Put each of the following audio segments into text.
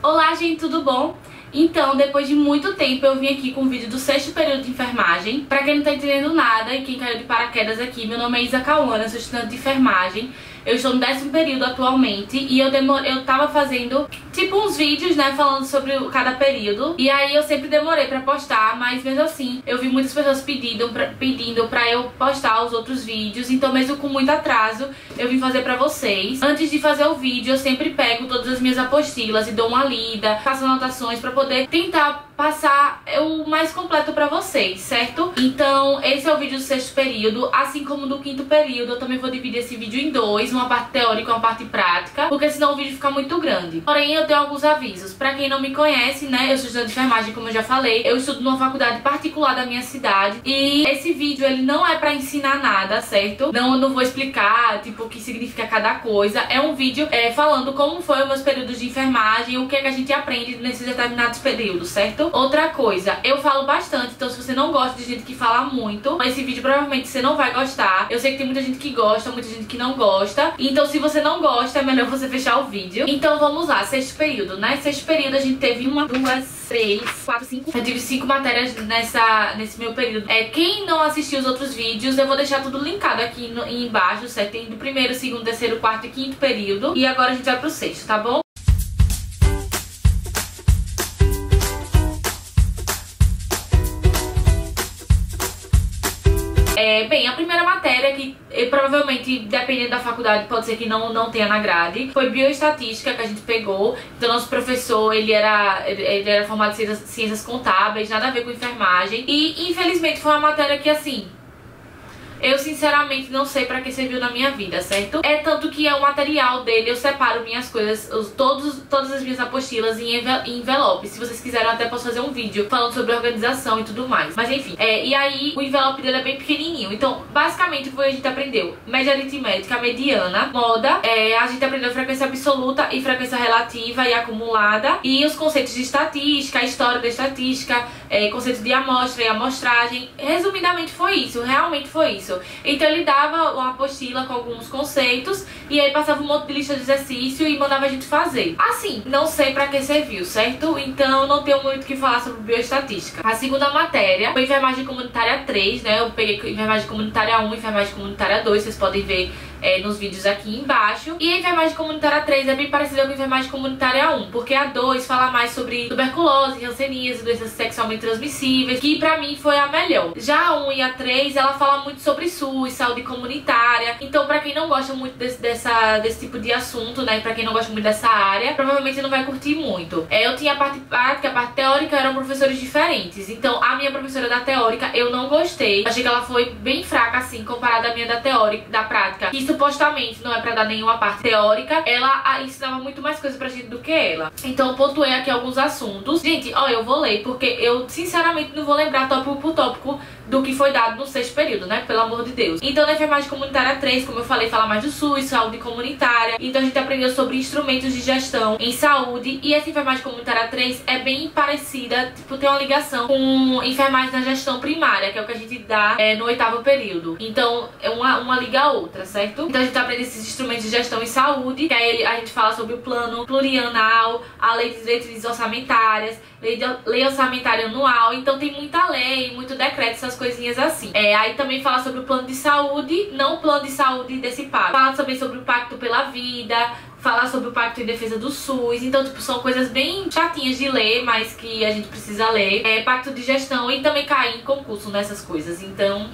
Olá, gente, tudo bom? Então, depois de muito tempo, eu vim aqui com um vídeo do 6º período de enfermagem. Pra quem não tá entendendo nada e quem caiu de paraquedas aqui, meu nome é Isa Cauana, sou estudante de enfermagem. Eu estou no 10º período atualmente e eu tava fazendo tipo uns vídeos, né, falando sobre cada período. E aí eu sempre demorei pra postar, mas mesmo assim eu vi muitas pessoas pedindo pra eu postar os outros vídeos. Então mesmo com muito atraso, eu vim fazer pra vocês. Antes de fazer o vídeo, eu sempre pego todas as minhas apostilas e dou uma lida, faço anotações pra poder tentar passar o mais completo pra vocês, certo? Então esse é o vídeo do 6º período, assim como do 5º período. Eu também vou dividir esse vídeo em dois, uma parte teórica e uma parte prática, porque senão o vídeo fica muito grande. Porém, eu tenho alguns avisos. Pra quem não me conhece, né, eu sou estudante de enfermagem, como eu já falei. Eu estudo numa faculdade particular da minha cidade. E esse vídeo, ele não é pra ensinar nada, certo? Eu não vou explicar, tipo, o que significa cada coisa. É um vídeo falando como foi os meus períodos de enfermagem, o que é que a gente aprende nesses determinados períodos, certo? Outra coisa, eu falo bastante, então se você não gosta de gente que fala muito, esse vídeo provavelmente você não vai gostar. Eu sei que tem muita gente que gosta, muita gente que não gosta. Então se você não gosta, é melhor você fechar o vídeo. Então vamos lá, 6º período, né? 6º período a gente teve 1, 2, 3, 4, 5. Eu tive 5 matérias nesse meu período. Quem não assistiu os outros vídeos, eu vou deixar tudo linkado aqui embaixo, certo? Tem do 1º, 2º, 3º, 4º e 5º período. E agora a gente vai pro 6º, tá bom? Bem, a primeira matéria que provavelmente, dependendo da faculdade, pode ser que não tenha na grade, foi bioestatística que a gente pegou. Então nosso professor, ele era formado em ciências contábeis, nada a ver com enfermagem. E infelizmente foi uma matéria que, assim, eu sinceramente não sei pra que serviu na minha vida, certo? É tanto que é o material dele, eu separo minhas coisas, todas as minhas apostilas em envelope. Se vocês quiserem, eu até posso fazer um vídeo falando sobre organização e tudo mais. Mas enfim, e aí o envelope dele é bem pequenininho. Então, basicamente, o que a gente aprendeu? Média aritmética, mediana, moda, a gente aprendeu frequência absoluta e frequência relativa e acumulada. E os conceitos de estatística, história da estatística, conceito de amostra e amostragem. Resumidamente foi isso, realmente foi isso. Então ele dava uma apostila com alguns conceitos e aí passava um monte de lista de exercício e mandava a gente fazer. Assim, não sei pra que serviu, certo? Então não tenho muito o que falar sobre bioestatística. A segunda matéria foi enfermagem comunitária 3, né? Eu peguei enfermagem comunitária 1 e enfermagem comunitária 2, vocês podem ver nos vídeos aqui embaixo. E a enfermagem comunitária 3 é bem parecida com a enfermagem comunitária 1, porque a 2 fala mais sobre tuberculose, hanseníase, doenças sexualmente transmissíveis, que pra mim foi a melhor. Já a 1 e a 3, ela fala muito sobre SUS, saúde comunitária. Então pra quem não gosta muito desse tipo de assunto, né, pra quem não gosta muito dessa área, provavelmente não vai curtir muito. Eu tinha a parte prática, a parte teórica, eram professores diferentes. Então a minha professora da teórica eu não gostei. Achei que ela foi bem fraca, assim, comparada à minha da teórica, da prática, que supostamente não é pra dar nenhuma parte teórica. Ela ensinava muito mais coisa pra gente do que ela. Então eu pontuei aqui alguns assuntos. Gente, ó, eu vou ler, porque eu sinceramente não vou lembrar tópico por tópico do que foi dado no 6º período, né? Pelo amor de Deus. Então na enfermagem comunitária 3, como eu falei, fala mais do SUS, saúde comunitária. Então a gente aprendeu sobre instrumentos de gestão em saúde. E essa enfermagem comunitária 3 é bem parecida, tipo, tem uma ligação com enfermagem na gestão primária, que é o que a gente dá no 8º período. Então uma liga a outra, certo? Então a gente aprende esses instrumentos de gestão em saúde, que aí a gente fala sobre o plano plurianual, a lei de diretrizes orçamentárias, lei orçamentária anual. Então tem muita lei, muito decreto, essas coisinhas assim. Aí também fala sobre o plano de saúde, não o plano de saúde desse pacto. Fala também sobre o pacto pela vida, falar sobre o pacto em defesa do SUS. Então, tipo, são coisas bem chatinhas de ler, mas que a gente precisa ler. Pacto de gestão e também cair em concurso nessas coisas. Então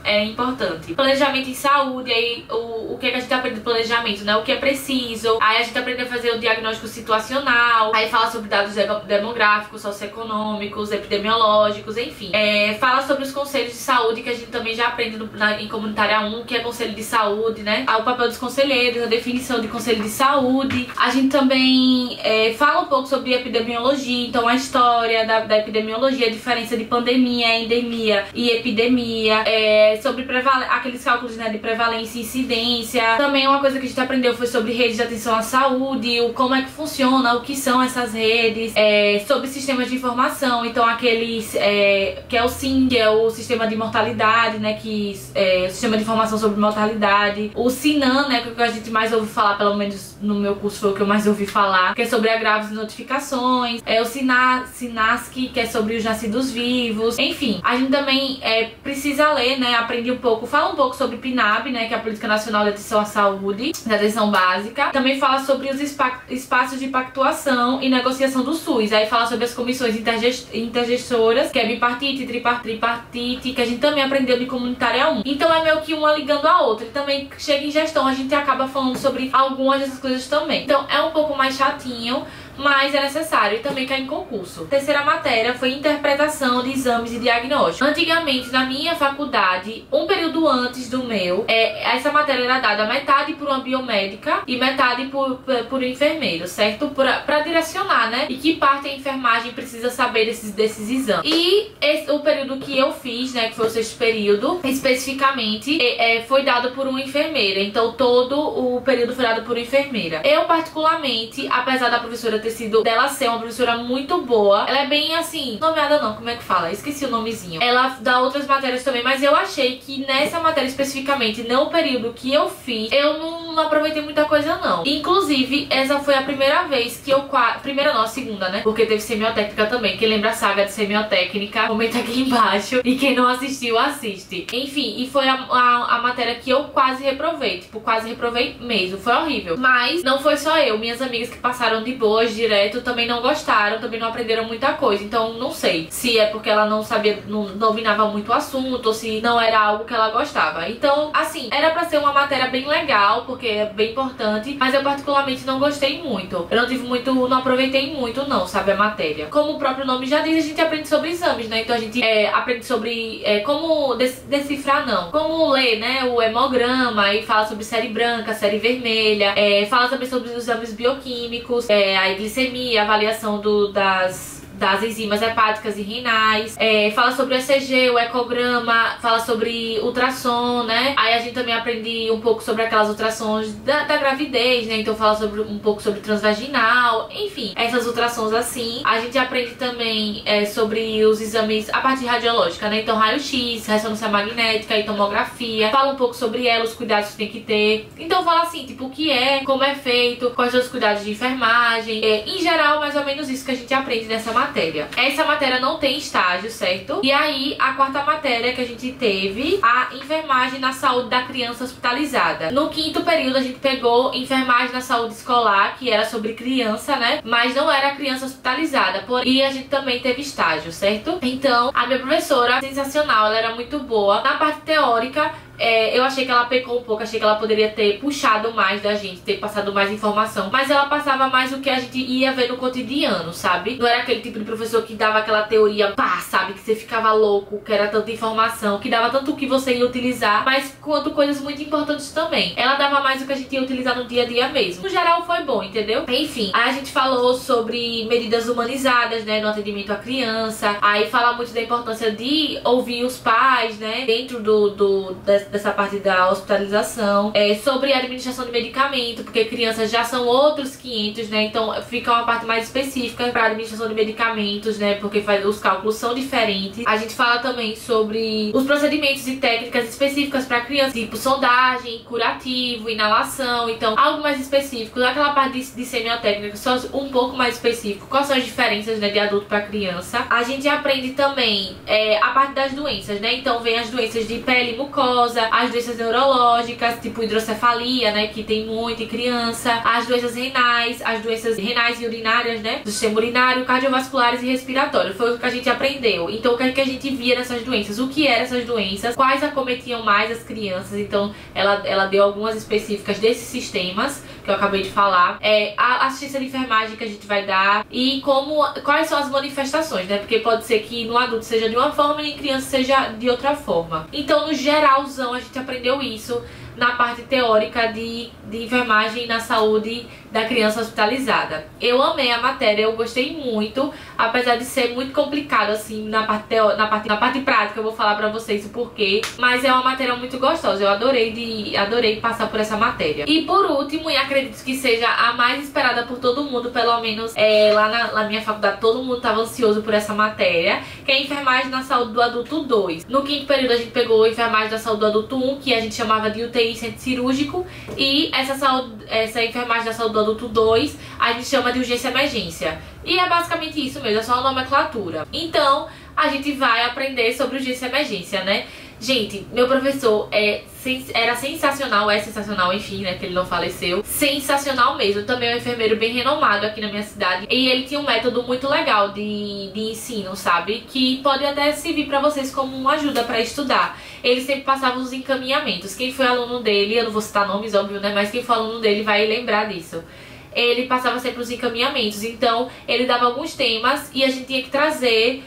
é importante. Planejamento em saúde, aí o que é que a gente aprende de planejamento, né? O que é preciso. Aí a gente aprende a fazer o diagnóstico situacional. Aí fala sobre dados demográficos, socioeconômicos, epidemiológicos, enfim. Fala sobre os conselhos de saúde, que a gente também já aprende em comunitária 1, que é conselho de saúde, né? O papel dos conselheiros, a definição de conselho de saúde. A gente também fala um pouco sobre epidemiologia, então a história da epidemiologia, a diferença de pandemia, endemia e epidemia. sobre aqueles cálculos, né, de prevalência e incidência. Também uma coisa que a gente aprendeu foi sobre redes de atenção à saúde, como é que funciona, o que são essas redes, sobre sistemas de informação, então aqueles que é o SIM, que é o sistema de mortalidade, né, que é o sistema de informação sobre mortalidade, o SINAM, né, que é o que a gente mais ouve falar, pelo menos no meu curso foi o que eu mais ouvi falar, que é sobre agravos e notificações, o SINASC, que é sobre os nascidos vivos. Enfim, a gente também precisa ler, né, aprende um pouco, fala um pouco sobre PNAB, né, que é a Política Nacional de Atenção à Saúde, da atenção básica. Também fala sobre os espaços de pactuação e negociação do SUS. Aí fala sobre as comissões intergestoras, que é bipartite, tripartite, que a gente também aprendeu de comunitária 1. Então é meio que uma ligando a outra. E também chega em gestão, a gente acaba falando sobre algumas dessas coisas também. Então é um pouco mais chatinho, mas é necessário e também cai em concurso. Terceira matéria foi interpretação de exames e diagnóstico. Antigamente, na minha faculdade, um período antes do meu, essa matéria era dada metade por uma biomédica e metade por um enfermeiro, certo? Pra direcionar, né? E que parte a enfermagem precisa saber desses exames. E o período que eu fiz, né, que foi o sexto período, especificamente, foi dado por uma enfermeira. Então todo o período foi dado por uma enfermeira. Eu, particularmente, apesar da professora dela ser uma professora muito boa, ela é bem assim, nomeada não, como é que fala? Esqueci o nomezinho. Ela dá outras matérias também, mas eu achei que nessa matéria especificamente, no período que eu fiz, eu não aproveitei muita coisa não. Inclusive, essa foi a primeira vez que primeira não, a segunda, né? Porque teve semiotécnica também. Quem lembra a saga de semiotécnica, comenta aqui embaixo. E quem não assistiu, assiste. Enfim, e foi a matéria que eu quase reprovei. Tipo, quase reprovei mesmo. Foi horrível. Mas não foi só eu. Minhas amigas que passaram de boas direto também não gostaram, também não aprenderam muita coisa. Então não sei se é porque ela não sabia, não dominava muito o assunto, ou se não era algo que ela gostava. Então, assim, era pra ser uma matéria bem legal, porque é bem importante, mas eu particularmente não gostei muito. Eu não tive muito, não aproveitei muito não, sabe, a matéria. Como o próprio nome já diz, a gente aprende sobre exames, né? Então a gente aprende sobre como decifrar, não, como ler, né, o hemograma, e fala sobre série branca, série vermelha, fala também sobre os exames bioquímicos, a glicemia, a avaliação das enzimas hepáticas e renais, fala sobre o ECG, o ecograma, fala sobre ultrassom, né? Aí a gente também aprende um pouco sobre aquelas ultrassons da gravidez, né? Então fala um pouco sobre transvaginal, enfim, essas ultrassons assim. A gente aprende também sobre os exames, a parte radiológica, né? Então raio-x, ressonância magnética e tomografia, fala um pouco sobre ela, os cuidados que tem que ter. Então fala assim, tipo, o que é, como é feito, quais são os cuidados de enfermagem, em geral, mais ou menos isso que a gente aprende nessa matéria. Essa matéria não tem estágio, certo? E aí, a quarta matéria que a gente teve, a enfermagem na saúde da criança hospitalizada. No quinto período, a gente pegou enfermagem na saúde escolar, que era sobre criança, né? Mas não era criança hospitalizada. E a gente também teve estágio, certo? Então, a minha professora, sensacional, ela era muito boa. Na parte teórica, eu achei que ela pecou um pouco, achei que ela poderia ter puxado mais da gente, ter passado mais informação, mas ela passava mais o que a gente ia ver no cotidiano, sabe? Não era aquele tipo de professor que dava aquela teoria, pá, sabe? Que você ficava louco, que era tanta informação, que dava tanto o que você ia utilizar, mas quanto coisas muito importantes também. Ela dava mais o que a gente ia utilizar no dia a dia mesmo. No geral foi bom, entendeu? Enfim, aí a gente falou sobre medidas humanizadas, né, no atendimento à criança. Aí fala muito da importância de ouvir os pais, né, dentro dessa parte da hospitalização, sobre a administração de medicamento, porque crianças já são outros 500, né, então fica uma parte mais específica para administração de medicamentos, né, porque os cálculos são diferentes. A gente fala também sobre os procedimentos e técnicas específicas para crianças, tipo sondagem, curativo, inalação, então algo mais específico. Aquela parte de semiotécnica, só um pouco mais específico, quais são as diferenças, né, de adulto para criança. A gente aprende também a parte das doenças, né, então vem as doenças de pele e mucosa, as doenças neurológicas, tipo hidrocefalia, né, que tem muito em criança, as doenças renais, as doenças renais e urinárias, né, do sistema urinário, cardiovasculares e respiratório. Foi o que a gente aprendeu. Então o que é que a gente via nessas doenças? O que eram essas doenças? Quais acometiam mais as crianças? Então ela deu algumas específicas desses sistemas que eu acabei de falar. A assistência de enfermagem que a gente vai dar e quais são as manifestações, né, porque pode ser que no adulto seja de uma forma e em criança seja de outra forma. Então no geralzão a gente aprendeu isso na parte teórica de enfermagem na saúde da criança hospitalizada. Eu amei a matéria, eu gostei muito, apesar de ser muito complicado assim na parte prática. Eu vou falar pra vocês o porquê, mas é uma matéria muito gostosa. Eu adorei passar por essa matéria. E por último, e acredito que seja a mais esperada por todo mundo, pelo menos lá na minha faculdade todo mundo tava ansioso por essa matéria, que é a enfermagem na saúde do adulto 2. No quinto período a gente pegou a enfermagem da saúde do adulto 1, que a gente chamava de UTI centro cirúrgico, e essa enfermagem da saúde do adulto 2 a gente chama de urgência emergência. E é basicamente isso mesmo, é só uma nomenclatura. Então a gente vai aprender sobre urgência emergência, né? Gente, meu professor era sensacional, é sensacional, enfim, né, que ele não faleceu. Sensacional mesmo, também é um enfermeiro bem renomado aqui na minha cidade. E ele tinha um método muito legal de ensino, sabe? Que pode até servir pra vocês como uma ajuda pra estudar. Ele sempre passava os encaminhamentos. Quem foi aluno dele, eu não vou citar nomes, óbvio, né, mas quem foi aluno dele vai lembrar disso. Ele passava sempre os encaminhamentos, então ele dava alguns temas e a gente tinha que trazer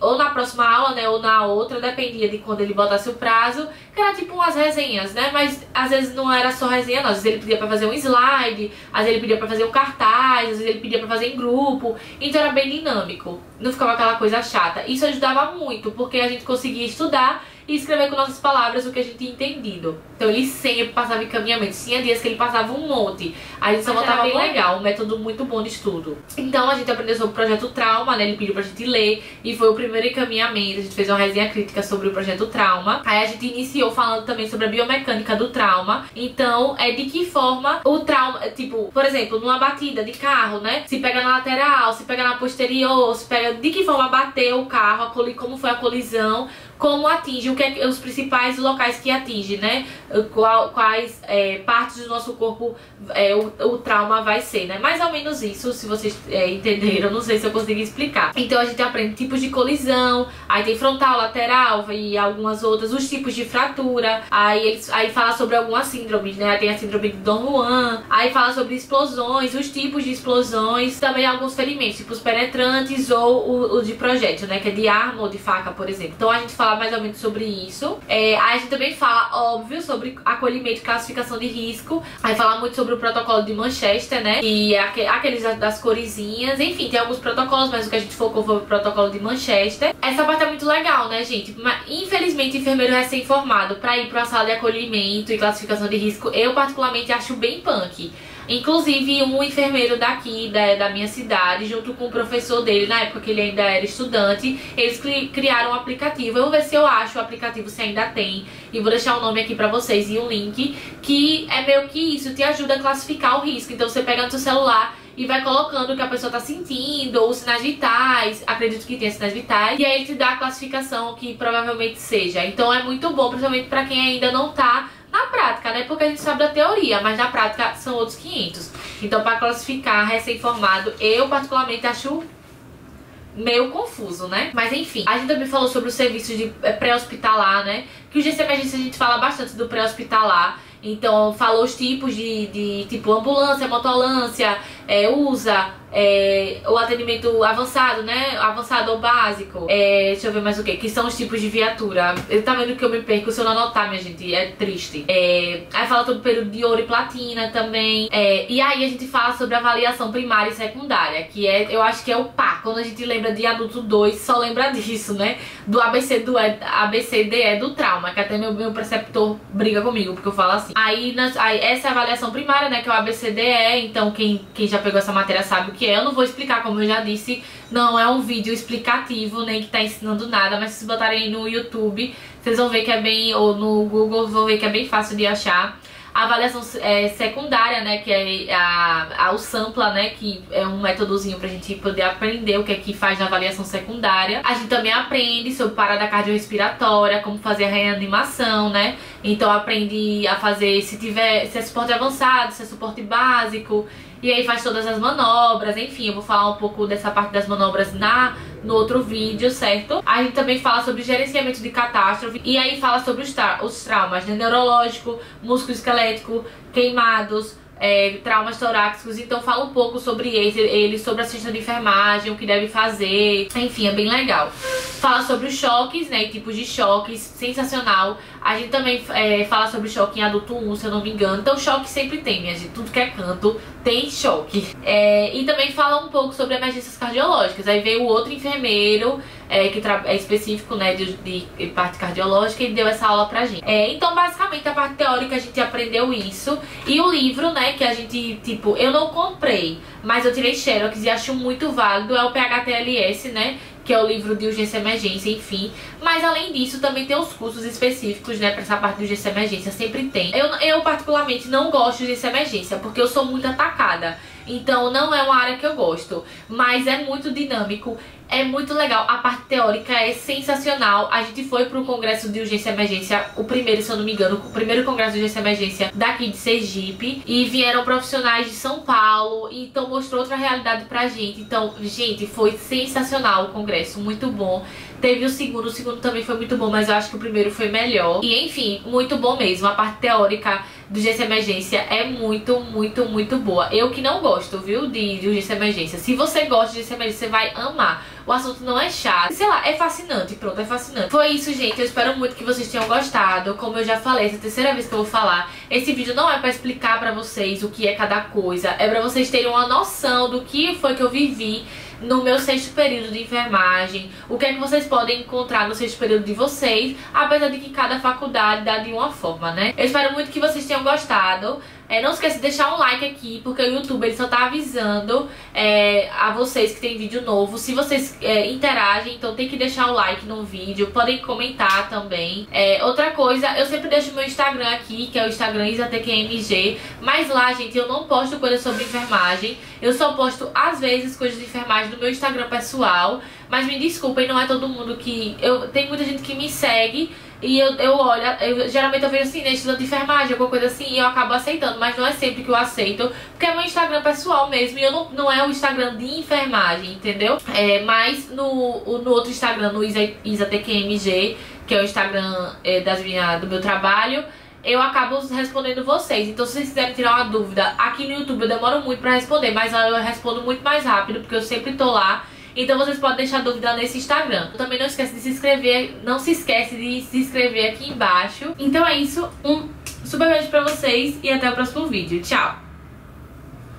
ou na próxima aula, né, ou na outra, dependia de quando ele botasse o prazo, que era tipo umas resenhas, né, mas às vezes não era só resenha não, às vezes ele pedia pra fazer um slide, às vezes ele pedia pra fazer um cartaz, às vezes ele pedia pra fazer em grupo, então era bem dinâmico, não ficava aquela coisa chata. Isso ajudava muito, porque a gente conseguia estudar e escrever com nossas palavras o que a gente tinha entendido. Então ele sempre passava encaminhamento. Tinha dias que ele passava um monte. A gente só voltava bem legal, um método muito bom de estudo. Então a gente aprendeu sobre o projeto Trauma, né? Ele pediu pra gente ler e foi o primeiro encaminhamento. A gente fez uma resenha crítica sobre o projeto Trauma. Aí a gente iniciou falando também sobre a biomecânica do trauma. Então de que forma o trauma, tipo, por exemplo, numa batida de carro, né? Se pega na lateral, se pega na posterior, se pega de que forma bateu o carro, como foi a colisão, como atinge, os principais locais que atinge, né? Quais partes do nosso corpo o trauma vai ser, né? Mais ou menos isso, se vocês entenderam, não sei se eu consegui explicar. Então a gente aprende tipos de colisão, aí tem frontal, lateral e algumas outras, os tipos de fratura, aí fala sobre algumas síndromes, né? Aí tem a síndrome de Dom Juan, aí fala sobre explosões, os tipos de explosões, também alguns ferimentos, tipo os penetrantes ou o de projétil, né? Que é de arma ou de faca, por exemplo. Então a gente fala mais ou menos sobre isso. A gente também fala, óbvio, sobre acolhimento e classificação de risco. Aí fala muito sobre o protocolo de Manchester, né? E aqueles das coresinhas. Enfim, tem alguns protocolos, mas o que a gente focou foi o protocolo de Manchester. Essa parte é muito legal, né, gente? Mas, infelizmente, enfermeiro recém-formado pra ir pra uma sala de acolhimento e classificação de risco, eu particularmente acho bem punk. Inclusive, um enfermeiro daqui, da minha cidade, junto com o professor dele, na época que ele ainda era estudante, eles criaram um aplicativo. Eu vou ver se eu acho o aplicativo, se ainda tem, e vou deixar o nome aqui pra vocês e um link, que é meio que isso, te ajuda a classificar o risco. Então você pega no seu celular e vai colocando o que a pessoa tá sentindo, ou sinais vitais, acredito que tenha sinais vitais, e aí ele te dá a classificação que provavelmente seja. Então é muito bom, principalmente pra quem ainda não tá na prática, né? Porque a gente sabe da teoria, mas na prática são outros 500. Então, para classificar recém-formado, eu particularmente acho meio confuso, né? Mas enfim, a gente também falou sobre o serviço de pré-hospitalar, né? Que o urgência emergência a gente fala bastante do pré-hospitalar. Então, falou os tipos de tipo ambulância, motolância, USA, o atendimento avançado, né? Avançado ou básico. Deixa eu ver mais o que são os tipos de viatura. Ele tá vendo que eu me perco se eu não anotar, minha gente. É triste. Aí fala sobre o período de ouro e platina também. E aí a gente fala sobre avaliação primária e secundária, que eu acho que é o pá. Quando a gente lembra de adulto 2, só lembra disso, né? Do ABCDE do trauma, que até meu preceptor briga comigo, porque eu falo assim. Aí essa é a avaliação primária, né? Que é o ABCDE. Então quem já pegou essa matéria sabe o que é. Eu não vou explicar, como eu já disse, não é um vídeo explicativo, nem que tá ensinando nada, mas se vocês botarem no YouTube, vocês vão ver que é bem, ou no Google, vão ver que é bem fácil de achar. A avaliação secundária, né, que é o Sampla, né, que é um métodozinho pra gente poder aprender o que é que faz na avaliação secundária. A gente também aprende sobre parada cardiorrespiratória, como fazer a reanimação, né, então aprende a fazer se é suporte avançado, se é suporte básico, e aí faz todas as manobras. Enfim, eu vou falar um pouco dessa parte das manobras no outro vídeo, certo? A gente também fala sobre gerenciamento de catástrofe, e aí fala sobre os traumas, né? Neurológico, músculo-esquelético, queimados, traumas torácicos. Então fala um pouco sobre eles, sobre a assistência de enfermagem, o que deve fazer. Enfim, é bem legal. Fala sobre os choques, né, e tipos de choques, sensacional. A gente também fala sobre choque em adulto 1, se eu não me engano. Então choque sempre tem, minha gente, tudo que é canto tem choque. E também fala um pouco sobre emergências cardiológicas. Aí veio o outro enfermeiro, que é específico, né, de parte cardiológica, e deu essa aula pra gente. Então basicamente a parte teórica a gente aprendeu isso. E o livro, né, que a gente, tipo, eu não comprei, mas eu tirei xerox e acho muito válido, é o PHTLS, né, que é o livro de urgência e emergência, enfim. Mas além disso, também tem os cursos específicos, né, pra essa parte de urgência e emergência, sempre tem. Eu particularmente não gosto de urgência e emergência, porque eu sou muito atacada. Então não é uma área que eu gosto, mas é muito dinâmico, é muito legal. A parte teórica é sensacional. A gente foi pro congresso de urgência e emergência, o primeiro, se eu não me engano, o primeiro congresso de urgência e emergência daqui de Sergipe. E vieram profissionais de São Paulo, então mostrou outra realidade pra gente. Então, gente, foi sensacional o congresso, muito bom. Teve o segundo também foi muito bom, mas eu acho que o primeiro foi melhor. E enfim, muito bom mesmo. A parte teórica de urgência e emergência é muito, muito, muito boa. Eu que não gosto, viu, de urgência e emergência. Se você gosta de urgência e emergência, você vai amar. O assunto não é chato. Sei lá, é fascinante. Pronto, é fascinante. Foi isso, gente. Eu espero muito que vocês tenham gostado. Como eu já falei, essa é a terceira vez que eu vou falar. Esse vídeo não é pra explicar pra vocês o que é cada coisa. É pra vocês terem uma noção do que foi que eu vivi no meu 6º período de enfermagem, o que é que vocês podem encontrar no 6º período de vocês, apesar de que cada faculdade dá de uma forma, né? Eu espero muito que vocês tenham gostado. Não esqueça de deixar um like aqui, porque o YouTube ele só tá avisando a vocês que tem vídeo novo. Se vocês interagem, então tem que deixar o like no vídeo. Podem comentar também. Outra coisa, eu sempre deixo meu Instagram aqui, que é o Instagram IsaTQMG. Mas lá, gente, eu não posto coisas sobre enfermagem. Eu só posto, às vezes, coisas de enfermagem no meu Instagram pessoal. Mas me desculpem, não é todo mundo que... Tem muita gente que me segue e eu olho, geralmente eu vejo assim, né, estudante de enfermagem, alguma coisa assim, e eu acabo aceitando, mas não é sempre que eu aceito, porque é meu Instagram pessoal mesmo, e eu não é o Instagram de enfermagem, entendeu? Mas no outro Instagram, no IsaTQMG, que é o Instagram do meu trabalho, eu acabo respondendo vocês. Então se vocês quiserem tirar uma dúvida, aqui no YouTube eu demoro muito pra responder, mas lá eu respondo muito mais rápido, porque eu sempre tô lá. Então vocês podem deixar dúvida nesse Instagram. Também não esquece de se inscrever, não se esquece de se inscrever aqui embaixo. Então é isso, um super beijo pra vocês e até o próximo vídeo. Tchau!